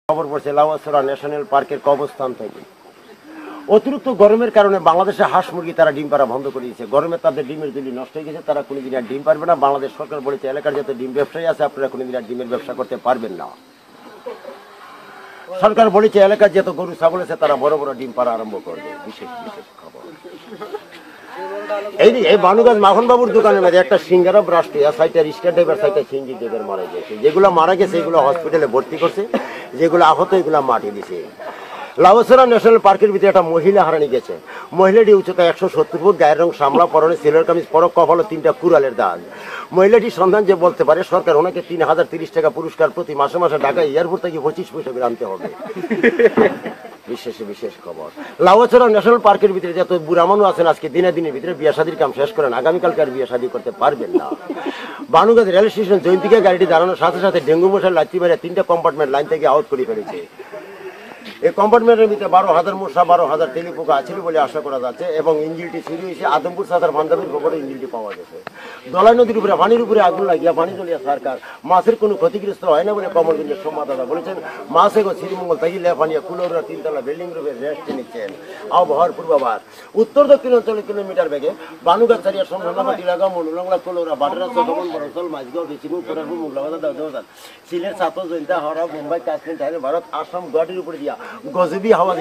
খবর পড়ছে লাউয়াছড়া ন্যাশনাল পার্কের কবরস্থান থেকে অতিরিক্ত গরমের কারণে বাংলাদেশে হাঁস মুরগি তারা ডিম পাড়া বন্ধ করে দিয়েছে। গরমে তাদের ডিমের জলি নষ্ট হয়ে গেছে, তারা কোনোদিন আর ডিম পারবে না। বাংলাদেশ সরকার বলেছে এলাকার যত ডিম ব্যবসায়ী আছে আপনারা কোনোদিন আর ডিমের ব্যবসা করতে পারবেন না। সরকার বলেছে এলাকার যত গরু ছাগল আছে তারা বড় বড় ডিম পাড়া আরম্ভ করবে। বিশেষ বিশেষ খবর এই বানুগাছ মাখন বাবুর দোকানের মধ্যে একটা সিঙ্গারা ব্রাস্টি আর সাইটা রিক্সা ড্রাইভার সাইটা সিঙ্গি ড্রাইভার মারা গেছে। যেগুলো মারা গেছে এগুলো হসপিটালে ভর্তি করছে, যেগুলো আহত এগুলো মাটি দিছে। লাউয়াছড়া ন্যাশনাল পার্কের ভিতরে একটা মহিলা হারানি গেছে। মহিলাটি উচ্চতা 170 ফুট, গায়ের রং সামলা, পরনে সিলের কামিজ, পরক কপালে 3টা কুড়ালের দাগ। মহিলাটির সন্ধান যে বলতে পারে সরকার ওনাকে 3030 টাকা পুরস্কার প্রতি মাসে মাসে ঢাকা এয়ারপোর্ট থেকে 25 পয়সা করে আনতে হবে। বিশেষ বিশেষ খবর লাউয়াছড়া ন্যাশনাল পার্কের ভিতরে যত বুড়া মানুষ আছেন আজকে দিনের ভিতরে বিয়ে শাদীর কাম শেষ করেন, আগামীকালকে আর বিয়ে শাদী করতে পারবেন না। বানুগাছ রেল স্টেশন জয়ন্তিকা গাড়িটি দাঁড়ানোর সাথে সাথে ডেঙ্গু মশার লাচ্ছি মেরে 3টা কম্পার্টমেন্ট লাইন থেকে আউট করে ফেলেছে। এই কম্পার্টমেন্টের ভিতরে 12,000 মশা 12,000 টেলিপোকা আছিল বলে আশা করা যাচ্ছে এবং ইঞ্জিনটি চুরি হয়েছে। আদমপুর সাদার বান্দাবির পকেটে ইঞ্জিনটি পাওয়া গেছে। দলাই নদীর উপরে পানির উপরে আগুন লাগিয়া পানি জ্বলিয়া সরকার মাছের কোনো ক্ষতিগ্রস্ত হয় না বলে কমলগঞ্জের সংবাদদাতা বলেছেন। মাছ এগো শ্রীমঙ্গল থেকে লেফানিয়া কুলোরা 3তলা বিল্ডিং রূপে রেস্ট নিচ্ছেন। আবহাওয়ার পূর্বাভাস উত্তর দক্ষিণ অঞ্চলে কিলোমিটার বেগে বানুগাছ ছাড়িয়া সংখ্যানামাটি লাগা মনুলংলা কোলোরা বাটরা চকমন বড়সল মাঝগাঁও বেচিমু কোরারু মুগলাবাদা দাউদাবাদ সিলেট সাতো জয়ন্তা হাওড়া মুম্বাই কাশ্মীর ভারত আসাম গুয়াহাটির উপরে দিয়া গজবি হাওয়া